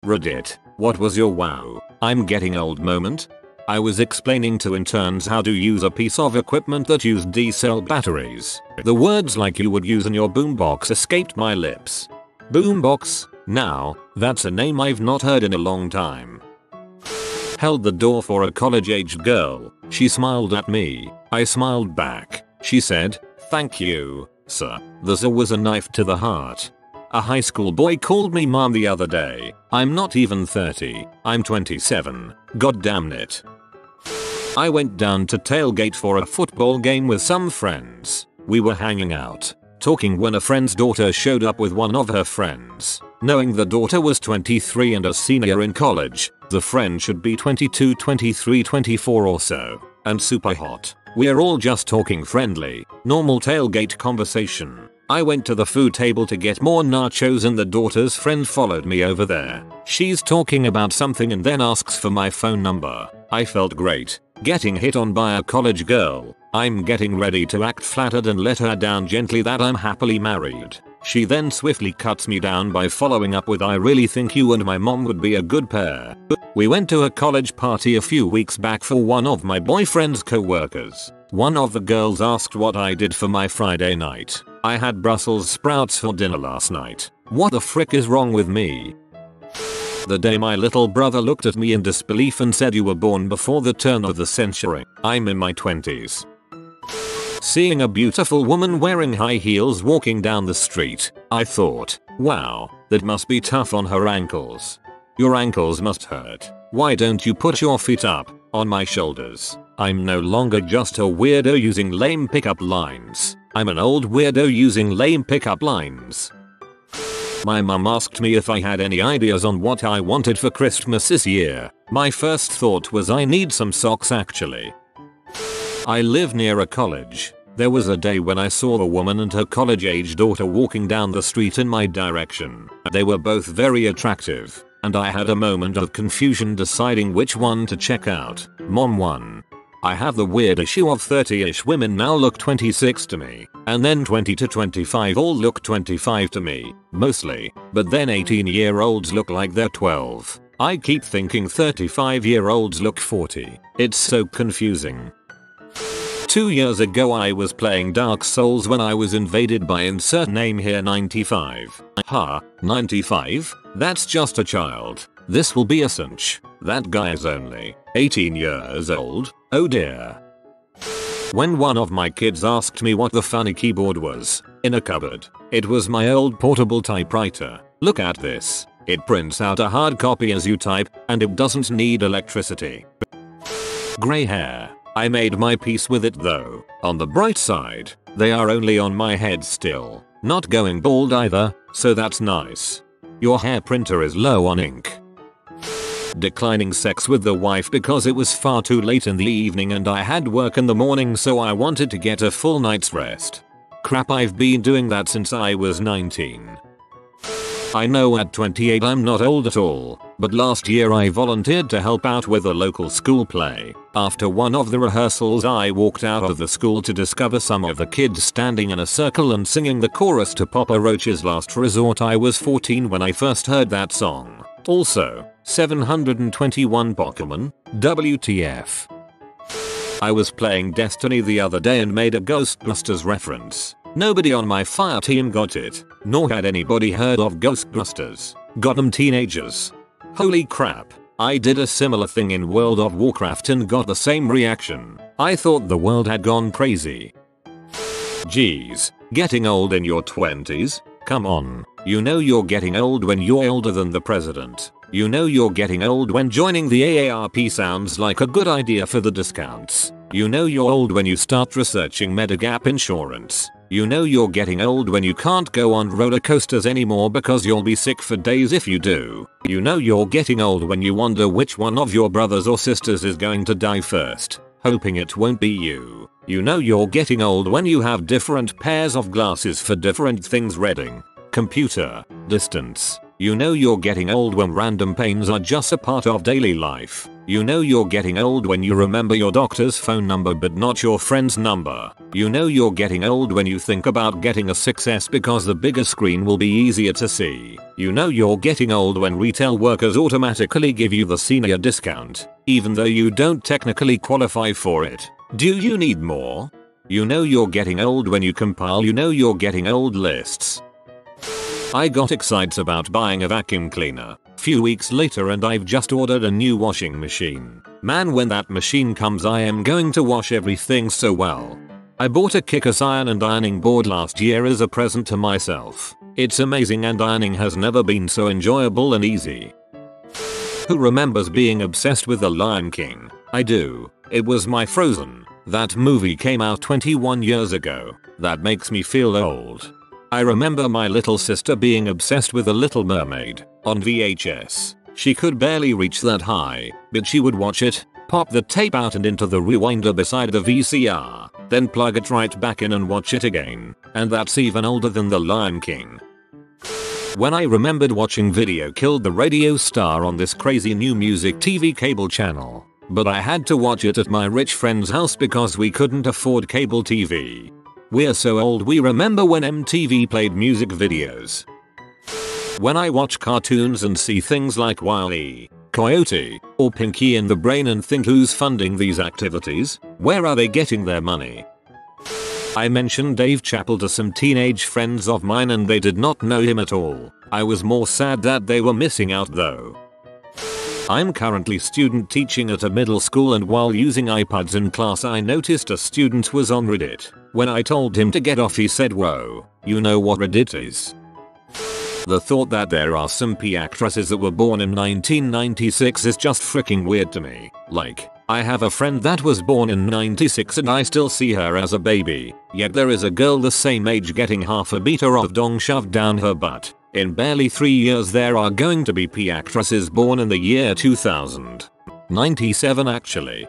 Reddit, what was your wow, I'm getting old moment? I was explaining to interns how to use a piece of equipment that used D-cell batteries. The words like you would use in your boombox escaped my lips. Boombox? Now, that's a name I've not heard in a long time. Held the door for a college-aged girl. She smiled at me. I smiled back. She said, "Thank you, sir." The sir was a knife to the heart. A high school boy called me mom the other day. I'm not even 30. I'm 27. God damn it. I went down to tailgate for a football game with some friends. We were hanging out, talking when a friend's daughter showed up with one of her friends. Knowing the daughter was 23 and a senior in college, the friend should be 22, 23, 24 or so, and super hot. We're all just talking friendly, normal tailgate conversation. I went to the food table to get more nachos and the daughter's friend followed me over there. She's talking about something and then asks for my phone number. I felt great. Getting hit on by a college girl. I'm getting ready to act flattered and let her down gently that I'm happily married. She then swiftly cuts me down by following up with, "I really think you and my mom would be a good pair." We went to a college party a few weeks back for one of my boyfriend's co-workers. One of the girls asked what I did for my Friday night. I had Brussels sprouts for dinner last night. What the frick is wrong with me? The day my little brother looked at me in disbelief and said, "You were born before the turn of the century." I'm in my 20s. Seeing a beautiful woman wearing high heels walking down the street, I thought, wow, that must be tough on her ankles. Your ankles must hurt. Why don't you put your feet up, on my shoulders? I'm no longer just a weirdo using lame pickup lines. I'm an old weirdo using lame pickup lines. My mum asked me if I had any ideas on what I wanted for Christmas this year. My first thought was I need some socks actually. I live near a college. There was a day when I saw a woman and her college-age daughter walking down the street in my direction. They were both very attractive, and I had a moment of confusion deciding which one to check out. Mom won. I have the weird issue of 30-ish women now look 26 to me, and then 20 to 25 all look 25 to me, mostly, but then 18-year-olds look like they're 12. I keep thinking 35-year-olds look 40. It's so confusing. 2 years ago I was playing Dark Souls when I was invaded by insert name here 95. Ha, 95? That's just a child. This will be a cinch. That guy is only 18 years old. Oh dear. When one of my kids asked me what the funny keyboard was, in a cupboard, it was my old portable typewriter. Look at this. It prints out a hard copy as you type, and it doesn't need electricity. Grey hair. I made my peace with it though. On the bright side, they are only on my head still. Not going bald either, so that's nice. Your hair printer is low on ink. Declining sex with the wife because it was far too late in the evening and I had work in the morning, so I wanted to get a full night's rest. Crap, I've been doing that since I was 19. I know at 28 I'm not old at all, but last year I volunteered to help out with a local school play. After one of the rehearsals I walked out of the school to discover some of the kids standing in a circle and singing the chorus to Papa Roach's Last Resort. I was 14 when I first heard that song. Also, 721 Pokemon, WTF. I was playing Destiny the other day and made a Ghostbusters reference. Nobody on my fire team got it, nor had anybody heard of Ghostbusters. Got them teenagers. Holy crap, I did a similar thing in World of Warcraft and got the same reaction. I thought the world had gone crazy. Geez, getting old in your 20s? Come on, you know you're getting old when you're older than the president. You know you're getting old when joining the AARP sounds like a good idea for the discounts. You know you're old when you start researching Medigap insurance. You know you're getting old when you can't go on roller coasters anymore because you'll be sick for days if you do. You know you're getting old when you wonder which one of your brothers or sisters is going to die first, hoping it won't be you. You know you're getting old when you have different pairs of glasses for different things: reading, computer, distance. You know you're getting old when random pains are just a part of daily life. You know you're getting old when you remember your doctor's phone number but not your friend's number. You know you're getting old when you think about getting a 6S because the bigger screen will be easier to see. You know you're getting old when retail workers automatically give you the senior discount, even though you don't technically qualify for it. Do you need more? You know you're getting old when you compile you know you're getting old lists. I got excited about buying a vacuum cleaner. Few weeks later and I've just ordered a new washing machine. Man, when that machine comes I am going to wash everything so well. I bought a Kickers iron and ironing board last year as a present to myself. It's amazing and ironing has never been so enjoyable and easy. Who remembers being obsessed with The Lion King? I do. It was my Frozen. That movie came out 21 years ago. That makes me feel old. I remember my little sister being obsessed with The Little Mermaid on VHS. She could barely reach that high, but she would watch it, pop the tape out and into the rewinder beside the VCR, then plug it right back in and watch it again. And that's even older than The Lion King. When I remembered watching Video Killed the Radio Star on this crazy new music TV cable channel, but I had to watch it at my rich friend's house because we couldn't afford cable TV. We're so old we remember when MTV played music videos. When I watch cartoons and see things like Wile E. Coyote, or Pinky and the Brain and think who's funding these activities? Where are they getting their money? I mentioned Dave Chappelle to some teenage friends of mine and they did not know him at all. I was more sad that they were missing out though. I'm currently student teaching at a middle school and while using iPads in class I noticed a student was on Reddit. When I told him to get off he said, "Whoa, you know what Reddit is?" The thought that there are some P actresses that were born in 1996 is just freaking weird to me. Like, I have a friend that was born in 96 and I still see her as a baby, yet there is a girl the same age getting half a beater of dong shoved down her butt. In barely 3 years there are going to be P actresses born in the year 2000. 97 actually.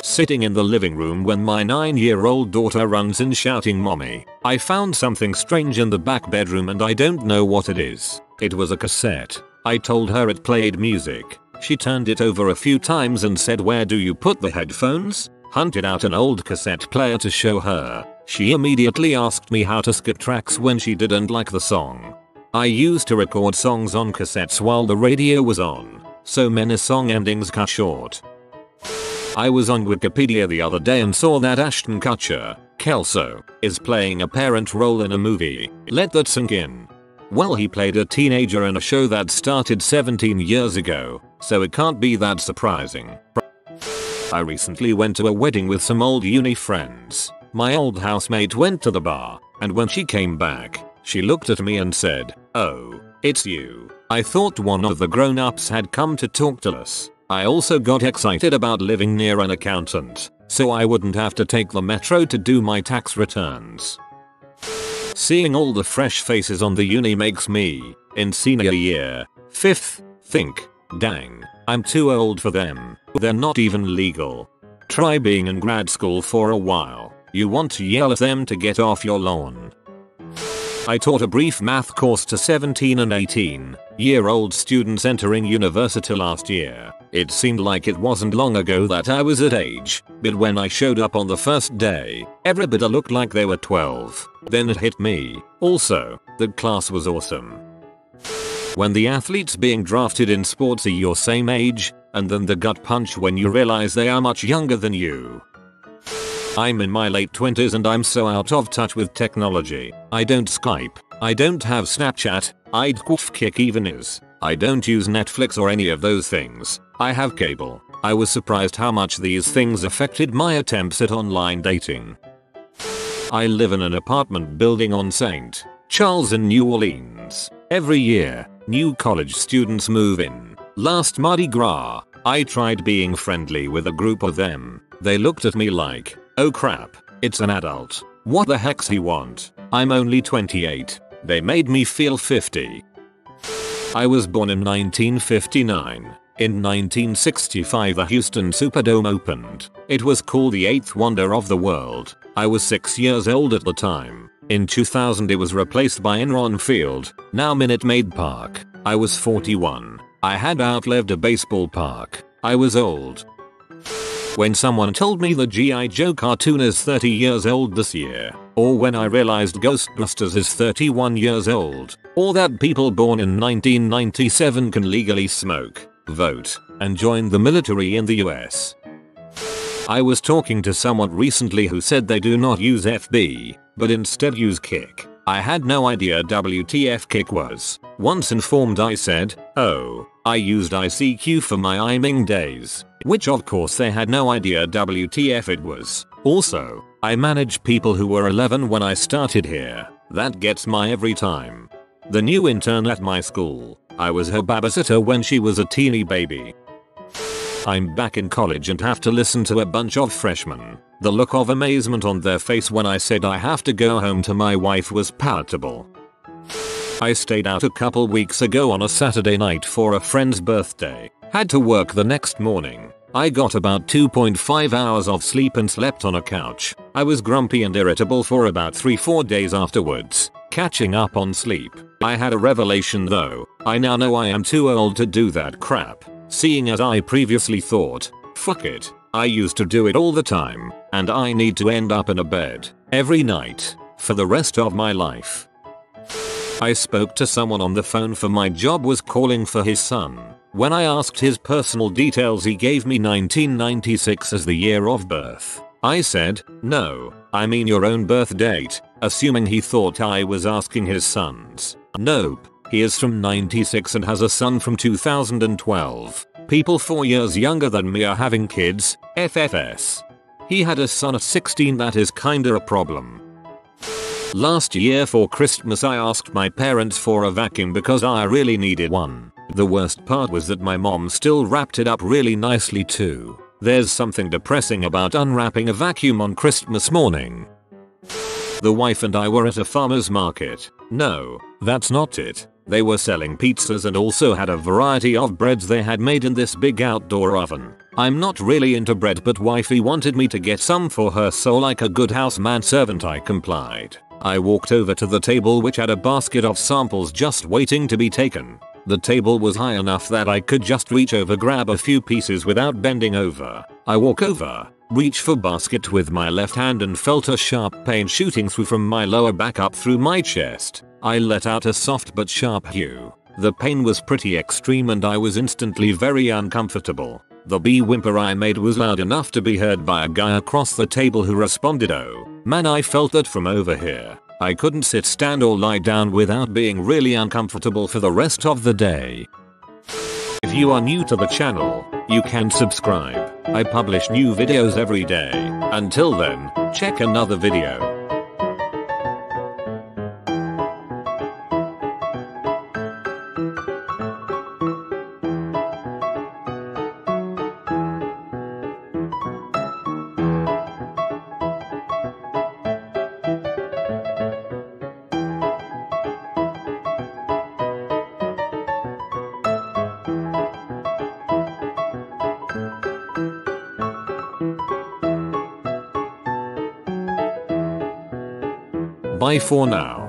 Sitting in the living room when my 9-year-old daughter runs in shouting, "Mommy, I found something strange in the back bedroom and I don't know what it is." It was a cassette. I told her it played music. She turned it over a few times and said, "Where do you put the headphones?" Hunted out an old cassette player to show her. She immediately asked me how to skip tracks when she didn't like the song. I used to record songs on cassettes while the radio was on, so many song endings cut short. I was on Wikipedia the other day and saw that Ashton Kutcher, Kelso, is playing a parent role in a movie. Let that sink in. Well, he played a teenager in a show that started 17 years ago, so it can't be that surprising. I recently went to a wedding with some old uni friends. My old housemate went to the bar, and when she came back, she looked at me and said, "Oh, it's you." I thought one of the grown-ups had come to talk to us. I also got excited about living near an accountant, so I wouldn't have to take the metro to do my tax returns. Seeing all the fresh faces on the uni makes me, in senior year, 5th, think, dang, I'm too old for them. They're not even legal. Try being in grad school for a while. You want to yell at them to get off your lawn. I taught a brief math course to 17 and 18-year-old students entering university last year. It seemed like it wasn't long ago that I was that age, but when I showed up on the first day, everybody looked like they were 12. Then it hit me. Also, the class was awesome. When the athletes being drafted in sports are your same age, and then the gut punch when you realize they are much younger than you. I'm in my late 20s and I'm so out of touch with technology. I don't Skype. I don't have Snapchat. I'd kick even is. I don't use Netflix or any of those things. I have cable. I was surprised how much these things affected my attempts at online dating. I live in an apartment building on St. Charles in New Orleans. Every year, new college students move in. Last Mardi Gras, I tried being friendly with a group of them. They looked at me like, "Oh crap, it's an adult. What the heck's he want? I'm only 28. They made me feel 50. I was born in 1959. In 1965 the Houston Superdome opened. It was called the 8th wonder of the world. I was 6 years old at the time. In 2000 it was replaced by Enron Field, now Minute Maid Park. I was 41. I had outlived a baseball park. I was old. When someone told me the G.I. Joe cartoon is 30 years old this year, or when I realized Ghostbusters is 31 years old, or that people born in 1997 can legally smoke, vote, and join the military in the US. I was talking to someone recently who said they do not use FB, but instead use Kick. I had no idea WTF Kick was. Once informed, I said, "Oh, I used ICQ for my IMing days," which of course they had no idea WTF it was. Also, I managed people who were 11 when I started here. That gets my every time. The new intern at my school, I was her babysitter when she was a teeny baby. I'm back in college and have to listen to a bunch of freshmen. The look of amazement on their face when I said I have to go home to my wife was palatable. I stayed out a couple weeks ago on a Saturday night for a friend's birthday. Had to work the next morning. I got about 2.5 hours of sleep and slept on a couch. I was grumpy and irritable for about 3-4 days afterwards, catching up on sleep. I had a revelation though. I now know I am too old to do that crap. Seeing as I previously thought, fuck it, I used to do it all the time, and I need to end up in a bed every night for the rest of my life. I spoke to someone on the phone for my job was calling for his son. When I asked his personal details, he gave me 1996 as the year of birth. I said, "No, I mean your own birth date," assuming he thought I was asking his son's. Nope. He is from 96 and has a son from 2012. People 4 years younger than me are having kids, FFS. He had a son at 16, that is kinda a problem. Last year for Christmas I asked my parents for a vacuum because I really needed one. The worst part was that my mom still wrapped it up really nicely too. There's something depressing about unwrapping a vacuum on Christmas morning. The wife and I were at a farmer's market. No, that's not it. They were selling pizzas and also had a variety of breads they had made in this big outdoor oven. I'm not really into bread, but wifey wanted me to get some for her, so like a good house manservant I complied. I walked over to the table which had a basket of samples just waiting to be taken. The table was high enough that I could just reach over, grab a few pieces without bending over. I walk over, reach for basket with my left hand and felt a sharp pain shooting through from my lower back up through my chest. I let out a soft but sharp hue. The pain was pretty extreme and I was instantly very uncomfortable. The bee whimper I made was loud enough to be heard by a guy across the table who responded, "Oh man, I felt that from over here." I couldn't sit, stand or lie down without being really uncomfortable for the rest of the day. If you are new to the channel, you can subscribe. I publish new videos every day. Until then, check another video. Bye for now.